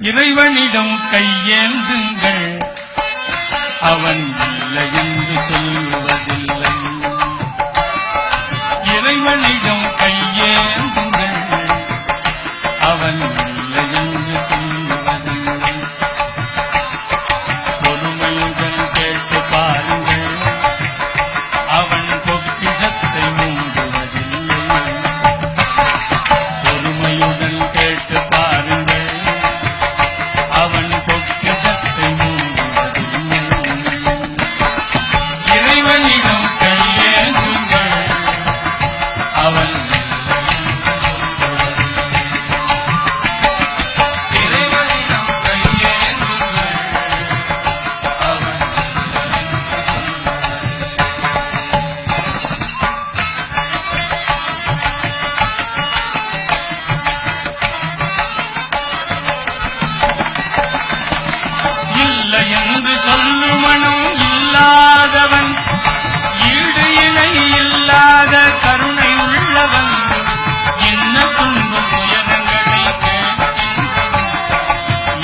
இறைவனிடம் கையேந்துங்கள், அவன் இல்லை என்று சொல்லுவதில்லை. இறைவனிடம் கையேந்துங்கள், அவன் இல்லை என்று சொல்லுவதில்லை. பொறுமையுடன் கேட்டு பாருங்கள், அவன் பொக்கிஷத்தை மூடுவதில்லை. பொறுமையுடன் கேட்டு பாருங்கள், அவன் பொக்கிஷத்தை மூடுவதில்லை. இறைவனிடம் கையேந்துங்கள், அவன் என்று சொல்லுமனும் இல்லாதவன், ஈடு இணை இல்லாத கருணை உள்ளவன், என்ன துன்பம் துயரங்களை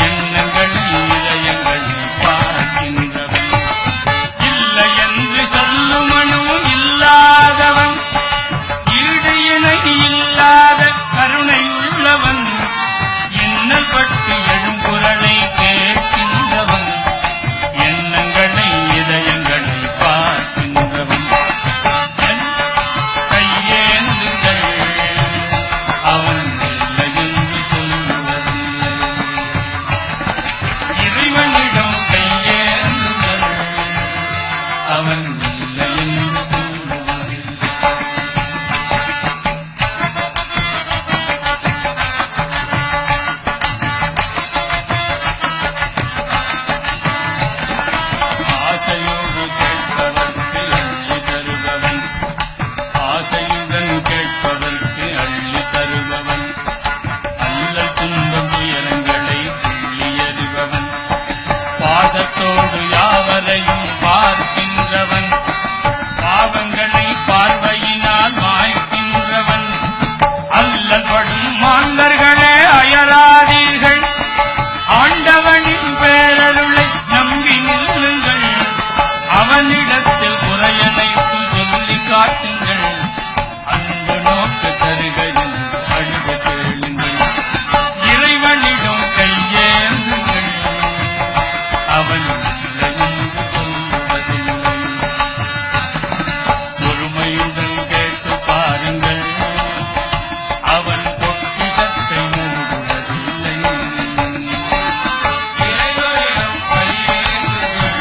எண்ணங்களை இதயங்களை பார்க்கின்றவன். இல்லை என்று சொல்லுமனும் இல்லாதவன், ஈடு இணை இல்லாத கருணை உள்ளவன், இன்னல் பட்டு எழுங்குரலை கேட்கின்றவன், எண்ணங்களை இதயங்களை பார்க்கின்றவன். கையேந்துங்கள், அவன் இல்லை என்று சொல்லுவதில்லை. இறைவனிடம் கையேந்துங்கள், அவன் இல்லை என்று சொல்லுவதில்லை. ஆசையோடு கேட்பவர்க்கு அள்ளி தருபவன், ஆசையுடன் கேட்பவர்க்கு அள்ளி தருபவன், அல்லல் துன்பம் துயரங்களை துள்ளி எறிபவன், பாதத்தோடு யாவரையும் பார்க்கின்றவன், பாவங்களை பார்வையினால் மாய்க்கின்றவன். அல்லல் படும் மாந்தர்களே அயராதீர்கள், ஆண்டவனின் பேரருளை நம்பி நில்லுங்கள், அவனிடத்தில் குறையனைத்து சொல்லி காட்டுங்கள், அன்பு நோக்கு தருகையில் அழுத கேளுங்கள். இறைவனிடம் கையேந்துங்கள், அவன் இல்லை என்று சொல்வதில்லை. பொறுமையுடன் கேட்டு பாருங்கள், அவன் பொக்கிஷத்தை மூடுவதில்லை. இறைவனிடம் கையேந்துங்கள்,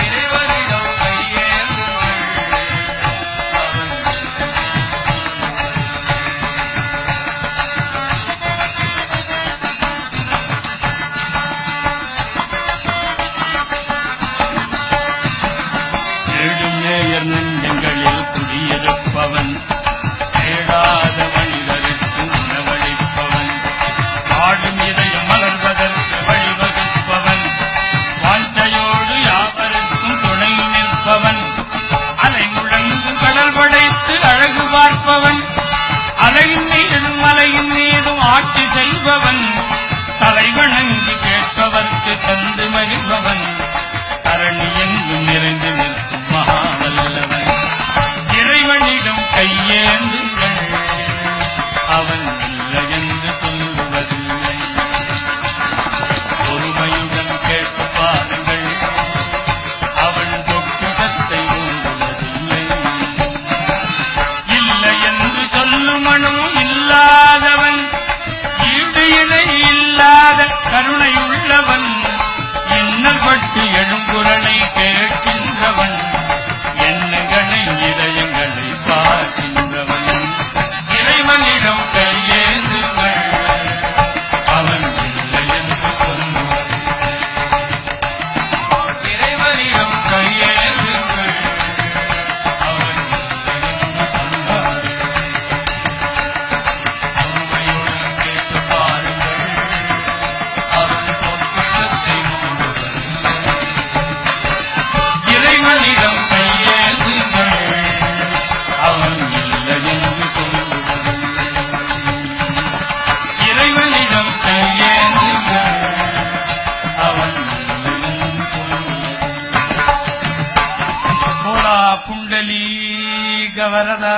இறைவனிடம் கையேந்துங்கள், அவன் தேடும் நேயர் நெஞ்சங்களில் குடியிருப்பவன், தேடாத மனிதருக்கு உணவளிப்பவன், ஆடும் இதயம் மலர்வதற்கு வழிவகுப்பவன், வாஞ்சையோடு யாவருக்கும் துணை நிற்பவன், அலை முழங்கு கடல் படைத்து அழகு பார்ப்பவன், அலையின் மீதும் மலையின் மீதும் ஆட்சி செய்பவன், தலை வணங்கி கேட்பவர்க்கு தந்து மகிழ்பவன், தரணி எங்கும் நிறைந்து நிற்கும் மகாவல்லவன். இறைவனிடம் கையேந்துங்கள், அவன் இல்லை என்று சொல்லுவதில்லை. பொறுமையுடன் கேட்டு பாருங்கள், அவன் பொக்கிஷத்தை மூடுவதில்லை. இல்லை என்று சொல்லுமனும் இல்லாதவன், ஈடு இணை இல்லாத கருணை உள்ளவன், இன்னல் பட்டு எழுங்குரலை கேட்கின்றவன், குண்டலீக வரதா